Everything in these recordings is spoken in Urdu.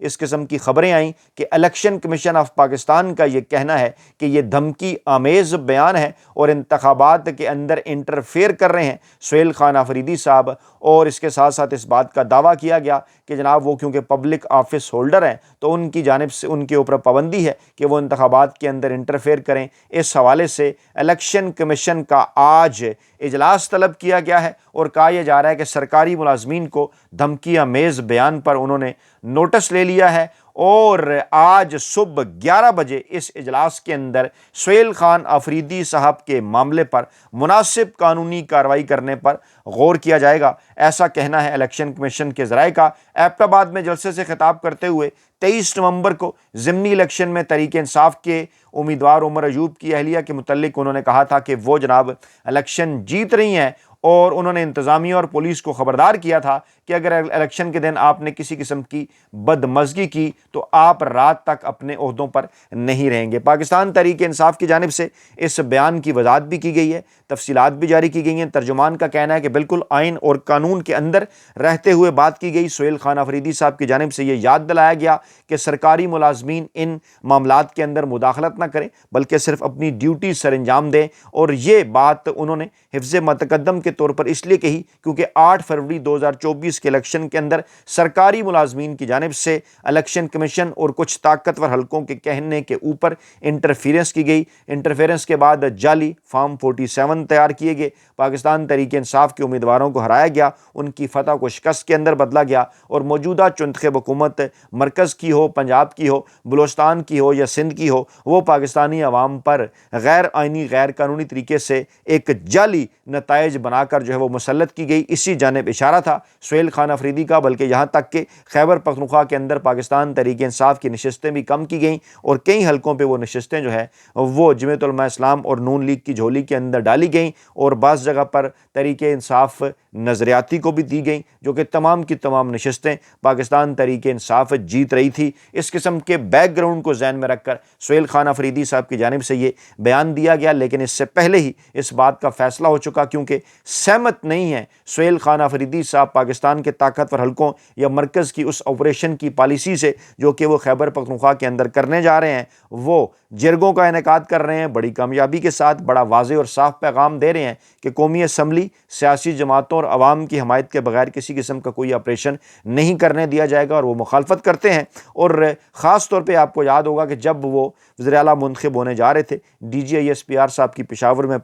اس قسم کی خبریں آئیں کہ الیکشن کمیشن آف پاکستان کا یہ کہنا ہے کہ یہ دھمکی آمیز بیان ہے اور انتخابات کے اندر انٹرفیئر کر رہے ہیں سہیل خان آفریدی صاحب، اور اس کے ساتھ ساتھ اس بات کا دعویٰ کیا گیا کہ جناب وہ کیونکہ پبلک آفس ہولڈر ہیں تو ان کی جانب سے ان کے اوپر پابندی ہے کہ وہ انتخابات کے اندر انٹرفیئر کریں۔ اس حوالے سے الیکشن کمیشن کا آج اجلاس طلب کیا گیا ہے اور کہا یہ جا رہا ہے کہ سرکاری ملازمین کو دھمکی آمیز بیان پر انہوں نے نوٹس لے لیا ہے، اور آج صبح 11 بجے اس اجلاس کے اندر سہیل خان آفریدی صاحب کے معاملے پر مناسب قانونی کارروائی کرنے پر غور کیا جائے گا، ایسا کہنا ہے الیکشن کمیشن کے ذرائع کا۔ ایبٹ آباد میں جلسے سے خطاب کرتے ہوئے 23 نومبر کو ضمنی الیکشن میں تحریک انصاف کے امیدوار عمر ایوب کی اہلیہ کے متعلق انہوں نے کہا تھا کہ وہ جناب الیکشن جیت رہی ہیں، اور انہوں نے انتظامیہ اور پولیس کو خبردار کیا تھا کہ اگر الیکشن کے دن آپ نے کسی قسم کی بدمزگی کی تو آپ رات تک اپنے عہدوں پر نہیں رہیں گے۔ پاکستان تحریک انصاف کی جانب سے اس بیان کی وضاحت بھی کی گئی ہے، تفصیلات بھی جاری کی گئی ہیں۔ ترجمان کا کہنا ہے کہ بالکل آئین اور قانون کے اندر رہتے ہوئے بات کی گئی۔ سہیل خان آفریدی صاحب کی جانب سے یہ یاد دلایا گیا کہ سرکاری ملازمین ان معاملات کے اندر مداخلت نہ کریں بلکہ صرف اپنی ڈیوٹی سر انجام دیں، اور یہ بات انہوں نے حفظ متقدم کے طور پر اس لیے کہی کیونکہ 8 فروری 2024 کے الیکشن کے اندر سرکاری ملازمین کی جانب سے الیکشن کمیشن اور کچھ طاقتور حلقوں کے کہنے کے اوپر انٹرفیئرنس کی گئی۔ انٹرفیئرنس کے بعد جعلی فارم 47 تیار کیے گئے، پاکستان تحریک انصاف کے امیدواروں کو ہرایا گیا، ان کی فتح کو شکست کے اندر بدلا گیا، اور موجودہ چنتخب حکومت مرکز کی ہو، پنجاب کی ہو، بلوچستان کی ہو یا سندھ کی ہو، وہ پاکستانی عوام پر غیر آئینی غیر قانونی طریقے سے ایک جعلی نتائج بنا کر جو ہے وہ مسلط کی گئی۔ اسی جانب اشارہ تھا سہیل خان آفریدی کا، بلکہ یہاں تک کہ خیبر پختونخوا کے اندر پاکستان تحریک انصاف کی نشستیں بھی کم کی گئیں، اور کئی حلقوں پہ وہ نشستیں جو ہے وہ جمعیت علماء اسلام اور نون لیگ کی جھولی کے اندر ڈالی گئیں، اور بعض جگہ پر تحریک انصاف نظریاتی کو بھی دی گئیں، جو کہ تمام کی تمام نشستیں پاکستان تحریک انصاف جیت رہی تھی۔ اس قسم کے بیک گراؤنڈ کو ذہن میں رکھ کر سہیل خان آفریدی صاحب کی جانب سے یہ بیان دیا گیا، لیکن اس سے پہلے ہی اس بات کا فیصلہ ہو چکا، کیونکہ سہمت نہیں ہے سہیل خان آفریدی صاحب پاکستان کے طاقتور حلقوں یا مرکز کی اس آپریشن کی پالیسی سے جو کہ وہ خیبر پختونخوا کے اندر کرنے جا رہے ہیں۔ وہ جرگوں کا انعقاد کر رہے ہیں، بڑی کامیابی کے ساتھ بڑا واضح اور صاف پیغام دے رہے ہیں کہ قومی اسمبلی سیاسی جماعتوں اور عوام کی حمایت کے بغیر کسی قسم کا کوئی آپریشن نہیں کرنے دیا جائے گا، اور وہ مخالفت کرتے ہیں۔ اور خاص طور پہ آپ کو یاد ہوگا کہ جب وہ وزیر اعلیٰ منتخب ہونے جا رہے تھے، D I G S P R صاحب کی پشاور میں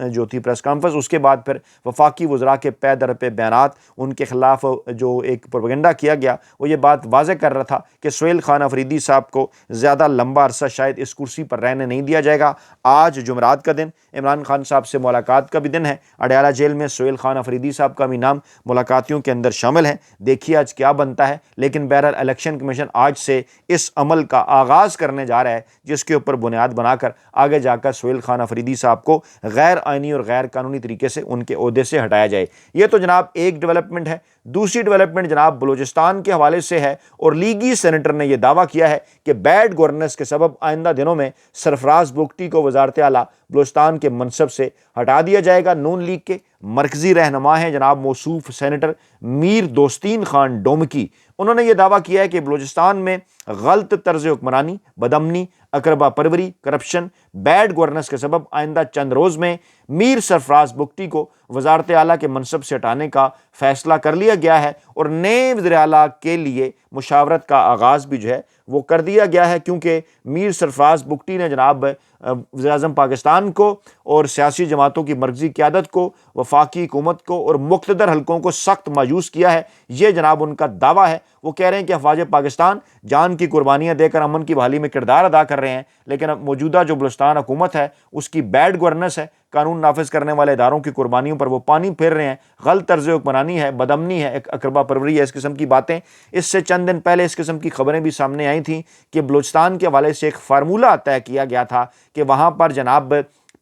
جو تھی پریس کانفرنس، اس کے بعد پھر وفاقی وزراء کے پے در پہ بیانات ان کے خلاف جو ایک پروپیگنڈا کیا گیا، وہ یہ بات واضح کر رہا تھا کہ سہیل خان آفریدی صاحب کو زیادہ لمبا عرصہ شاید اس کرسی پر رہنے نہیں دیا جائے گا۔ آج جمعرات کا دن عمران خان صاحب سے ملاقات کا بھی دن ہے، اڈیالہ جیل میں سہیل خان آفریدی صاحب کا بھی نام ملاقاتیوں کے اندر شامل ہے۔ دیکھیے آج کیا بنتا ہے، لیکن بہرحال الیکشن کمیشن آج سے اس عمل کا آغاز کرنے جا رہا ہے جس کے اوپر بنیاد بنا کر آگے جا کر سہیل خان آفریدی صاحب کو غیر آئینی اور غیر قانونی طریقے سے ان کے عہدے سے ہٹایا جائے۔ یہ تو جناب ایک ڈیولپمنٹ ہے۔ دوسری ڈیولپمنٹ جناب بلوچستان کے حوالے سے ہے، اور لیگی سینیٹر نے یہ دعویٰ کیا ہے کہ بیڈ گورننس کے سبب آئندہ دنوں میں سرفراز بگٹی کو وزارت اعلیٰ بلوچستان کے منصب سے ہٹا دیا جائے گا۔ نون لیگ کے مرکزی رہنما ہیں جناب موصوف سینیٹر میر دوستین خان ڈومکی، انہوں نے یہ دعویٰ کیا ہے کہ بلوچستان میں غلط طرز حکمرانی، بدامنی، اقربا پروری، کرپشن، بیڈ گورننس کے سبب آئندہ چند روز میں میر سرفراز بگٹی کو وزارت اعلیٰ کے منصب سے ہٹانے کا فیصلہ کر لیا گیا ہے، اور نئے وزیر اعلیٰ کے لیے مشاورت کا آغاز بھی جو ہے وہ کر دیا گیا ہے، کیونکہ میر سرفراز بگٹی نے جناب وزیر اعظم پاکستان کو اور سیاسی جماعتوں کی مرکزی قیادت کو، وفاقی حکومت کو اور مقتدر حلقوں کو سخت مایوس کیا ہے۔ یہ جناب ان کا دعویٰ ہے۔ وہ کہہ رہے ہیں کہ افواج پاکستان جان کی قربانیاں دے کر امن کی بحالی میں کردار ادا کر رہے ہیں، لیکن اب موجودہ جو بلوچستان حکومت ہے اس کی بیڈ گورننس ہے، قانون نافذ کرنے والے اداروں کی قربانیوں پر وہ پانی پھیر رہے ہیں، غلط طرز حکمرانی ہے، بدامنی ہے، اقربا پروری ہے، اس قسم کی باتیں۔ اس سے چند دن پہلے اس قسم کی خبریں بھی سامنے آئی تھیں کہ بلوچستان کے حوالے سے ایک فارمولہ طے کیا گیا تھا کہ وہاں پر جناب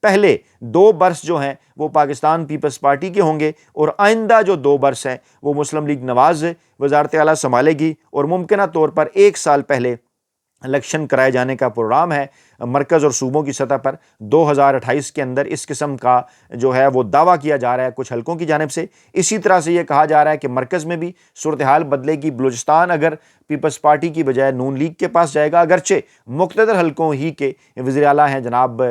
پہلے 2 برس جو ہیں وہ پاکستان پیپلز پارٹی کے ہوں گے، اور آئندہ جو 2 برس ہیں وہ مسلم لیگ نواز وزارت اعلیٰ سنبھالے گی، اور ممکنہ طور پر 1 سال پہلے الیکشن کرائے جانے کا پروگرام ہے مرکز اور صوبوں کی سطح پر 2028 کے اندر۔ اس قسم کا جو ہے وہ دعویٰ کیا جا رہا ہے کچھ حلقوں کی جانب سے۔ اسی طرح سے یہ کہا جا رہا ہے کہ مرکز میں بھی صورتحال بدلے گی۔ بلوچستان اگر پیپلز پارٹی کی بجائے نون لیگ کے پاس جائے گا، اگرچہ مقتدر حلقوں ہی کے وزیر اعلیٰ ہیں جناب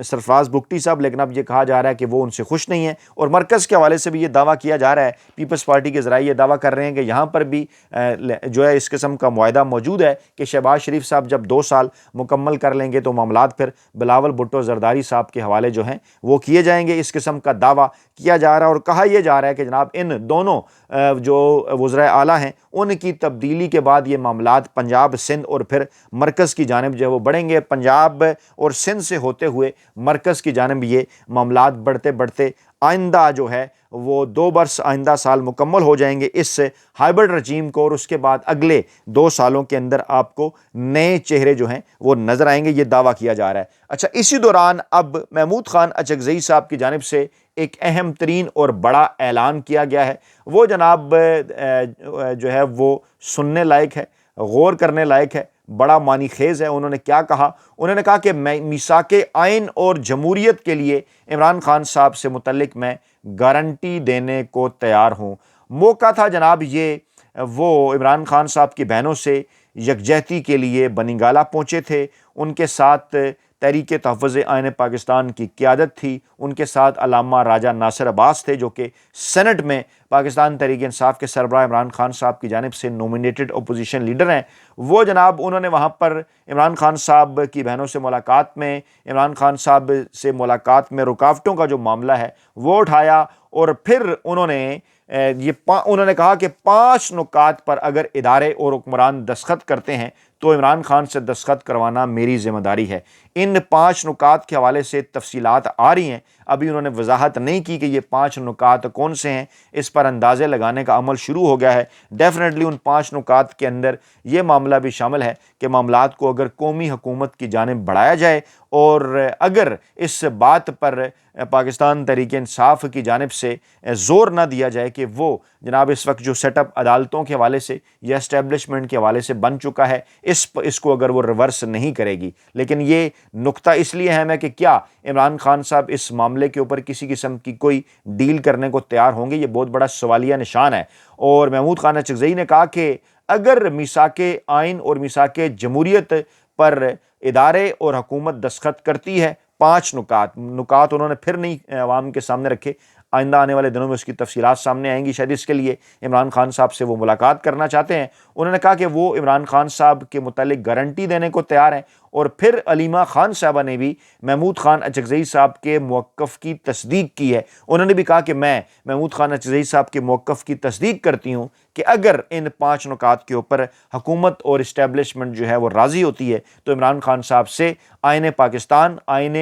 سرفراز بگٹی صاحب، لیکن اب یہ کہا جا رہا ہے کہ وہ ان سے خوش نہیں ہیں، اور مرکز کے حوالے سے بھی یہ دعویٰ کیا جا رہا ہے، پیپلز پارٹی کے ذرائع یہ دعویٰ کر رہے ہیں کہ یہاں پر بھی جو ہے اس قسم کا معاہدہ موجود ہے کہ شہباز شریف صاحب جب 2 سال مکمل کر لیں گے تو معاملات پھر بلاول بھٹو زرداری صاحب کے حوالے جو ہیں وہ کیے جائیں گے۔ اس قسم کا دعویٰ کیا جا رہا ہے، اور کہا یہ جا رہا ہے کہ جناب ان دونوں جو وزرائے اعلیٰ ہیں ان کی تبدیلی کے بعد یہ معاملات پنجاب، سندھ اور پھر مرکز کی جانب جو ہے وہ بڑھیں گے، پنجاب اور سندھ سے ہوتے ہوئے مرکز کی جانب یہ معاملات بڑھتے بڑھتے آئندہ جو ہے وہ 2 برس آئندہ سال مکمل ہو جائیں گے اس ہائبرڈ رجیم کو، اور اس کے بعد اگلے 2 سالوں کے اندر آپ کو نئے چہرے جو ہیں وہ نظر آئیں گے، یہ دعویٰ کیا جا رہا ہے۔ اچھا، اسی دوران اب محمود خان اچکزئی صاحب کی جانب سے ایک اہم ترین اور بڑا اعلان کیا گیا ہے، وہ جناب جو ہے وہ سننے لائق ہے، غور کرنے لائق ہے، بڑا معنی خیز ہے۔ انہوں نے کیا کہا؟ انہوں نے کہا کہ میں میثاق آئین اور جمہوریت کے لیے عمران خان صاحب سے متعلق میں گارنٹی دینے کو تیار ہوں۔ موقع تھا جناب یہ وہ عمران خان صاحب کی بہنوں سے یکجہتی کے لیے بنی گالہ پہنچے تھے، ان کے ساتھ تحریک تحفظ آئین پاکستان کی قیادت تھی، ان کے ساتھ علامہ راجہ ناصر عباس تھے جو کہ سینٹ میں پاکستان تحریک انصاف کے سربراہ عمران خان صاحب کی جانب سے نومینیٹڈ اپوزیشن لیڈر ہیں۔ وہ جناب انہوں نے وہاں پر عمران خان صاحب کی بہنوں سے ملاقات میں، عمران خان صاحب سے ملاقات میں رکاوٹوں کا جو معاملہ ہے وہ اٹھایا، اور پھر انہوں نے کہا کہ 5 نکات پر اگر ادارے اور حکمران دستخط کرتے ہیں تو عمران خان سے دستخط کروانا میری ذمہ داری ہے۔ ان 5 نکات کے حوالے سے تفصیلات آ رہی ہیں، ابھی انہوں نے وضاحت نہیں کی کہ یہ 5 نکات کون سے ہیں، اس پر اندازے لگانے کا عمل شروع ہو گیا ہے۔ ڈیفینیٹلی ان 5 نکات کے اندر یہ معاملہ بھی شامل ہے کہ معاملات کو اگر قومی حکومت کی جانب بڑھایا جائے، اور اگر اس بات پر پاکستان تحریک انصاف کی جانب سے زور نہ دیا جائے کہ وہ جناب اس وقت جو سیٹ اپ عدالتوں کے حوالے سے یا اسٹیبلشمنٹ کے حوالے سے بن چکا ہے، اس کو اگر وہ ریورس نہیں کرے گی۔ لیکن یہ نقطہ اس لیے اہم ہے کہ کیا عمران خان صاحب اس معاملے کے اوپر کسی قسم کی کوئی ڈیل کرنے کو تیار ہوں گے؟ یہ بہت بڑا سوالیہ نشان ہے۔ اور محمود خان اچکزئی نے کہا کہ اگر میثاق آئین اور میثاق جمہوریت پر ادارے اور حکومت دستخط کرتی ہے، 5 نکات انہوں نے پھر نہیں عوام کے سامنے رکھے، آئندہ آنے والے دنوں میں اس کی تفصیلات سامنے آئیں گی، شاید اس کے لیے عمران خان صاحب سے وہ ملاقات کرنا چاہتے ہیں۔ انہوں نے کہا کہ وہ عمران خان صاحب کے متعلق گارنٹی دینے کو تیار ہیں، اور پھر علیمہ خان صاحبہ نے بھی محمود خان اچکزئی صاحب کے موقف کی تصدیق کی ہے۔ انہوں نے بھی کہا کہ میں محمود خان اچکزئی صاحب کے موقف کی تصدیق کرتی ہوں کہ اگر ان 5 نکات کے اوپر حکومت اور اسٹیبلشمنٹ جو ہے وہ راضی ہوتی ہے تو عمران خان صاحب سے آئین پاکستان، آئین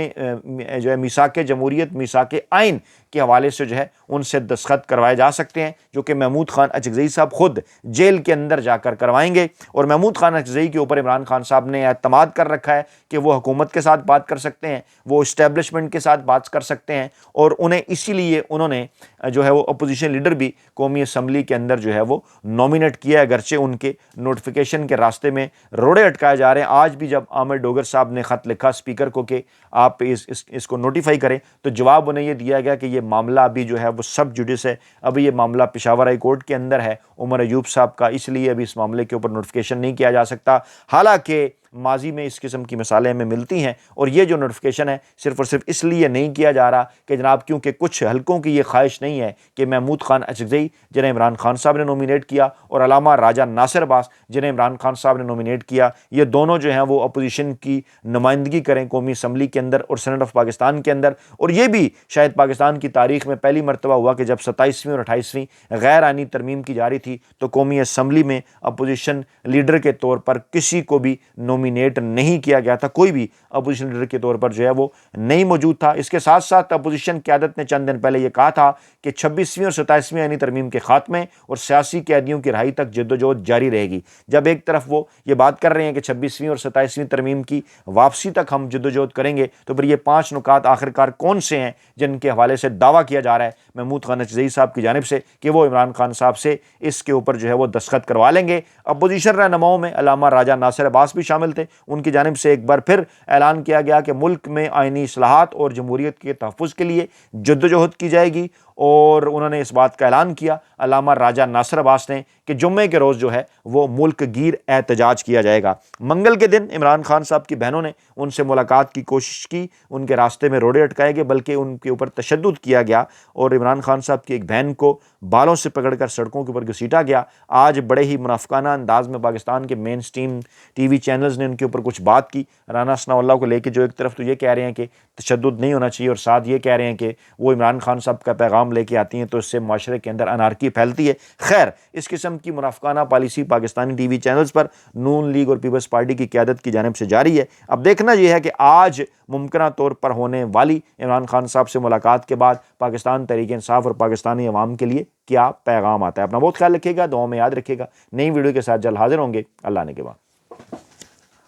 جو ہے میثاق جمہوریت، میثاق آئین کے حوالے سے جو ہے ان سے دستخط کروائے جا سکتے ہیں، جو کہ محمود خان اچکزئی صاحب خود جیل کے اندر جا کر کروائیں گے۔ اور محمود خان اچکزئی کے اوپر عمران خان صاحب نے اعتماد کر رکھا ہے کہ وہ حکومت کے ساتھ بات کر سکتے ہیں، وہ اسٹیبلشمنٹ کے ساتھ بات کر سکتے ہیں، اور اسی لیے انہوں نے جو ہے وہ اپوزیشن لیڈر بھی قومی اسمبلی کے اندر جو ہے وہ نومینیٹ کیا ہے، اگرچہ ان کے نوٹیفیکیشن کے راستے میں روڑے اٹکائے جا رہے ہیں۔ آج بھی جب عامر ڈوگر صاحب نے خط لکھا اسپیکر کو کہ آپ اس کو نوٹیفائی کریں، تو جواب انہیں یہ دیا گیا کہ یہ معاملہ ابھی جو ہے وہ سب جوڈس ہے، ابھی یہ معاملہ پشاور ہائی کورٹ کے اندر ہے عمر ایوب صاحب کا، اس لیے ابھی اس معاملے کے اوپر نوٹیفیکیشن نہیں کیا جا سکتا۔ حالانکہ ماضی میں اس قسم کی مثالیں ہمیں ملتی ہیں، اور یہ جو نوٹیفیکیشن ہے صرف اور صرف اس لیے نہیں کیا جا رہا کہ جناب کیونکہ کچھ حلقوں کی یہ خواہش نہیں ہے کہ محمود خان اچکزئی جنہیں عمران خان صاحب نے نومینیٹ کیا، اور علامہ راجہ ناصر عباس جنہیں عمران خان صاحب نے نومینیٹ کیا، یہ دونوں جو ہیں وہ اپوزیشن کی نمائندگی کریں قومی اسمبلی کے اندر اور سینٹ آف پاکستان کے اندر۔ اور یہ بھی شاید پاکستان کی تاریخ میں پہلی مرتبہ ہوا کہ جب 27ویں اور 28ویں غیر آئینی ترمیم کی جا رہی تھی تو قومی اسمبلی میں اپوزیشن لیڈر کے طور پر کسی کو بھی نومینیٹ نہیں کیا گیا تھا، کوئی بھی اپوزیشن لیڈر کے طور پر جو ہے وہ نہیں موجود تھا۔ اس کے ساتھ ساتھ اپوزیشن قیادت نے چند دن پہلے یہ کہا تھا کہ 26ویں اور 27ویں آئینی ترمیم کے خاتمے اور سیاسی قیدیوں کی رہائی تک جدوجہد جاری رہے گی۔ جب ایک طرف وہ یہ بات کر رہے ہیں کہ 26ویں اور 27ویں ترمیم کی واپسی تک ہم جدوجہد کریں گے، تو پھر یہ 5 نکات آخرکار کون سے ہیں جن کے حوالے سے دعویٰ کیا جا رہا ہے محمود خان اچکزئی صاحب کی جانب سے کہ وہ عمران خان صاحب سے اس کے اوپر جو ہے وہ دستخط کروا لیں گے؟ اپوزیشن رہنماؤں میں علامہ راجہ ناصر عباس بھی شامل تھے، ان کی جانب سے ایک بار پھر اعلان کیا گیا کہ ملک میں آئینی اصلاحات اور جمہوریت کے تحفظ کے لیے جدوجہد کی جائے گی، اور انہوں نے اس بات کا اعلان کیا علامہ راجہ ناصر عباس نے کہ جمعے کے روز جو ہے وہ ملک گیر احتجاج کیا جائے گا۔ منگل کے دن عمران خان صاحب کی بہنوں نے ان سے ملاقات کی کوشش کی، ان کے راستے میں روڑے اٹکائے گئے، بلکہ ان کے اوپر تشدد کیا گیا اور عمران خان صاحب کی ایک بہن کو بالوں سے پکڑ کر سڑکوں کے اوپر گھسیٹا گیا۔ آج بڑے ہی منافقانہ انداز میں پاکستان کے مین سٹریم ٹی وی چینلز نے ان کے اوپر کچھ بات کی، رانا ثناء اللہ کو لے کے، جو ایک طرف تو یہ کہہ رہے ہیں کہ تشدد نہیں ہونا چاہیے اور ساتھ یہ کہہ رہے ہیں کہ وہ عمران خان صاحب کا پیغام لے کے آتی ہیں تو اس سے معاشرے کے اندر انارکی پھیلتی ہے۔ خیر، اس قسم کی منافقانہ پالیسی پاکستانی ٹی وی چینلز پر نون لیگ اور پیپلز پارٹی کی قیادت کی جانب سے جاری ہے۔ اب دیکھنا یہ ہے کہ آج ممکنہ طور پر ہونے والی عمران خان صاحب سے ملاقات کے بعد پاکستان تحریک انصاف اور پاکستانی عوام کے لیے کیا پیغام آتا ہے۔ اپنا بہت خیال رکھیے گا، دعاؤں میں یاد رکھیے گا۔ نئی ویڈیو کے ساتھ جلد حاضر ہوں گے، اللہ نے کے بعد۔